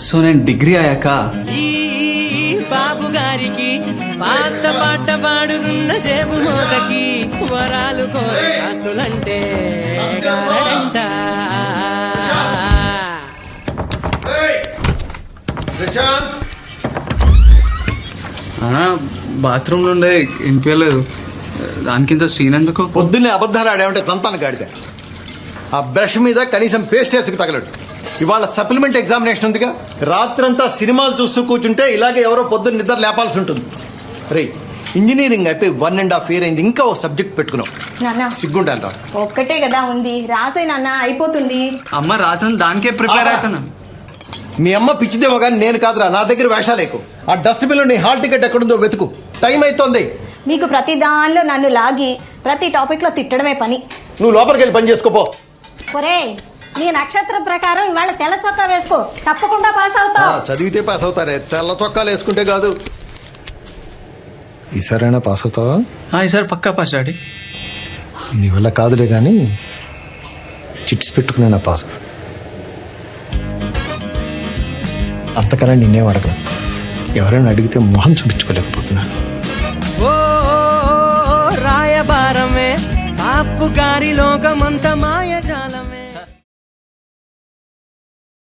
So నేను degree అయ్యాక ఈ బాబు గారికి పాత పాట పాడుతున్న జేబు మోతకి వరాలు కోరే కాసులంటే గారడంట. బాత్రూమ్ నుండే వినిపించలేదు. దానికింత సీన్ ఎందుకు? పొద్దున్నే అబద్ధాలు ఆడేమంటే తంతాను గాడితే. ఆ బ్రష్ మీద కనీసం పేస్ట్ వేసుకు తగలడు. ఇవాళ సప్లిమెంట్ ఎగ్జామినేషన్ ఉందిగా, రాత్రంతా సినిమాలు చూస్తూ కూర్చుంటే ఇలాగే ఎవరో పొద్దున్న నిద్ర లేపాల్సి ఉంటుంది. రే, ఇంజనీరింగ్ అయిపోయి 1.5 year అయింది, ఇంకా ఓ సబ్జెక్ట్ పెట్టుకున్నావు. సిగ్గుంటాను రా. ఒక్కటే కదా ఉంది, రాసే నాన్న అయిపోతుంది. అమ్మ రాత్రి దానికే ప్రిపేర్ అవుతున్నా. మీ అమ్మ పిచ్చిదేమో కానీ నేను కాదురా, నా దగ్గర వేషాలేకు. ఆ డస్ట్బిన్ లో నీ హాల్ టికెట్ ఎక్కడుందో వెతుకు, టైం అవుతోంది. మీకు ప్రతి దానిలో నన్ను లాగి ప్రతి టాపిక్ లో తిట్టడమే పని. నువ్వు లోపలికి వెళ్ళి పని చేసుకోపో. ఒరే, నీ నక్షత్రం ప్రకారం ఇవాళ తెల్ల చొక్కా వేసుకో, తప్పకుండా పాస్ అవుతావు. చదివితే పాస్ అవుతారే, తెల్ల చొక్కాలు వేసుకుంటే కాదు. ఈసారైనా పాస్ అవుతావా? ఈసారి పక్కా పాస్ డాడీ. నీ వల్ల కాదులే కానీ చిట్స్ పెట్టుకున్నా పాస్. అంతకన్నా నిన్నేం అడగను. ఎవరైనా అడిగితే మొహం చూపించుకోలేకపోతున్నా. ఓ రాయబారమే బాపు గారి లోకమంత మాయ